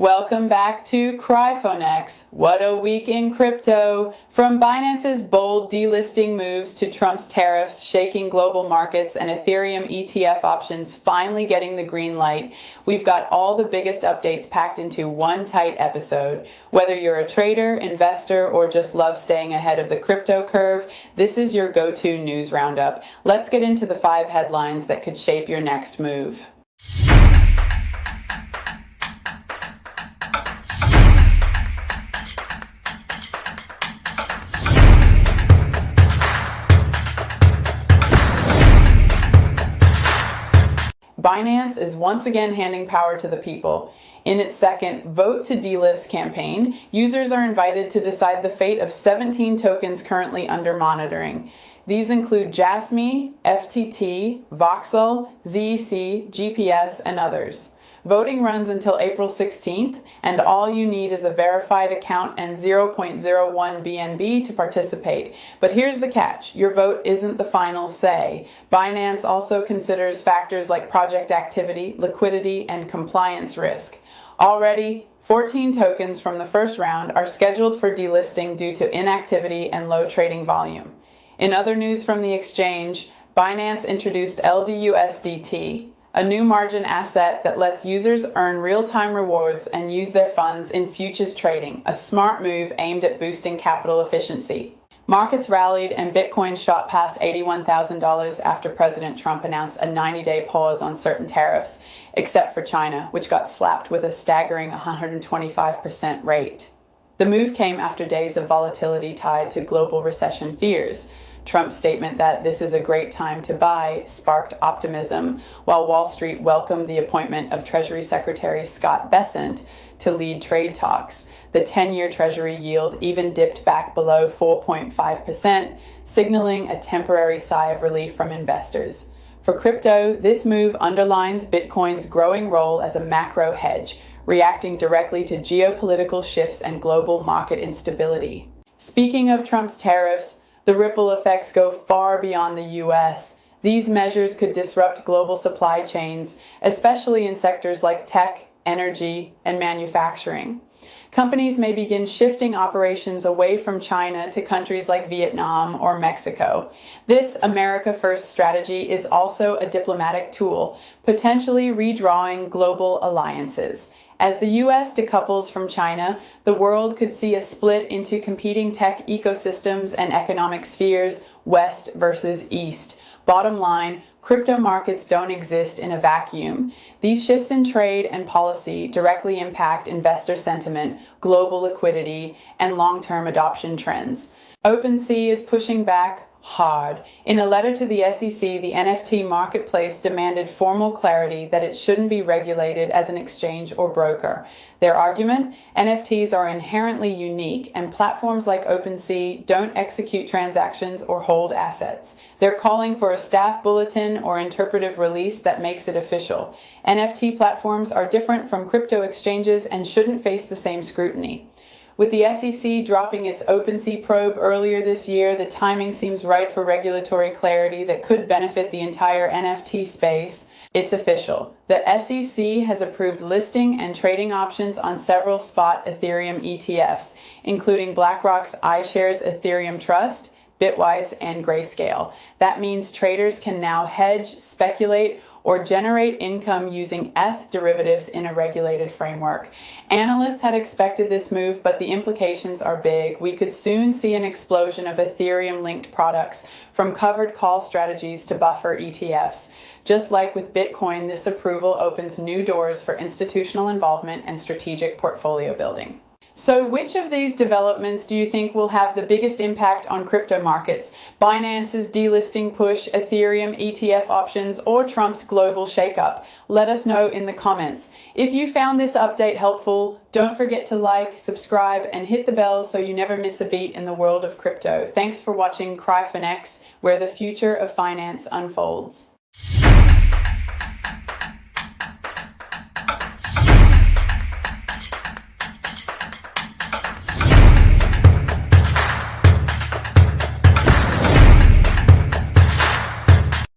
Welcome back to Cryfonex. What a week in crypto. From Binance's bold delisting moves to Trump's tariffs shaking global markets and Ethereum ETF options finally getting the green light, we've got all the biggest updates packed into one tight episode. Whether you're a trader, investor, or just love staying ahead of the crypto curve, this is your go-to news roundup. Let's get into the 5 headlines that could shape your next move. Binance is once again handing power to the people. In its second Vote to Delist campaign, users are invited to decide the fate of 17 tokens currently under monitoring. These include JASMY, FTT, VOXEL, ZEC, GPS, and others. Voting runs until April 16th, and all you need is a verified account and 0.01 BNB to participate. But here's the catch: your vote isn't the final say. Binance also considers factors like project activity, liquidity, and compliance risk. Already, 14 tokens from the first round are scheduled for delisting due to inactivity and low trading volume. In other news from the exchange, Binance introduced LDUSDT, a new margin asset that lets users earn real-time rewards and use their funds in futures trading, a smart move aimed at boosting capital efficiency. Markets rallied and Bitcoin shot past $81,000 after President Trump announced a 90-day pause on certain tariffs, except for China, which got slapped with a staggering 125% rate. The move came after days of volatility tied to global recession fears. Trump's statement that this is a great time to buy sparked optimism, while Wall Street welcomed the appointment of Treasury Secretary Scott Bessent to lead trade talks. The 10-year Treasury yield even dipped back below 4.5%, signaling a temporary sigh of relief from investors. For crypto, this move underlines Bitcoin's growing role as a macro hedge, reacting directly to geopolitical shifts and global market instability. Speaking of Trump's tariffs, the ripple effects go far beyond the U.S. These measures could disrupt global supply chains, especially in sectors like tech, energy, and manufacturing. Companies may begin shifting operations away from China to countries like Vietnam or Mexico. This America First strategy is also a diplomatic tool, potentially redrawing global alliances. As the U.S. decouples from China, the world could see a split into competing tech ecosystems and economic spheres, West versus East. Bottom line, crypto markets don't exist in a vacuum. These shifts in trade and policy directly impact investor sentiment, global liquidity, and long-term adoption trends. OpenSea is pushing back hard. In a letter to the SEC, the NFT marketplace demanded formal clarity that it shouldn't be regulated as an exchange or broker. Their argument? NFTs are inherently unique, and platforms like OpenSea don't execute transactions or hold assets. They're calling for a staff bulletin or interpretive release that makes it official. NFT platforms are different from crypto exchanges and shouldn't face the same scrutiny. With the SEC dropping its OpenSea probe earlier this year, the timing seems right for regulatory clarity that could benefit the entire NFT space. It's official. The SEC has approved listing and trading options on several spot Ethereum ETFs, including BlackRock's iShares Ethereum Trust, Bitwise, and Grayscale. That means traders can now hedge, speculate, or generate income using ETH derivatives in a regulated framework. Analysts had expected this move, but the implications are big. We could soon see an explosion of Ethereum-linked products, from covered call strategies to buffer ETFs. Just like with Bitcoin, this approval opens new doors for institutional involvement and strategic portfolio building. So which of these developments do you think will have the biggest impact on crypto markets? Binance's delisting push, Ethereum ETF options, or Trump's global shakeup? Let us know in the comments. If you found this update helpful, don't forget to like, subscribe, and hit the bell so you never miss a beat in the world of crypto. Thanks for watching Cryfonex, where the future of finance unfolds.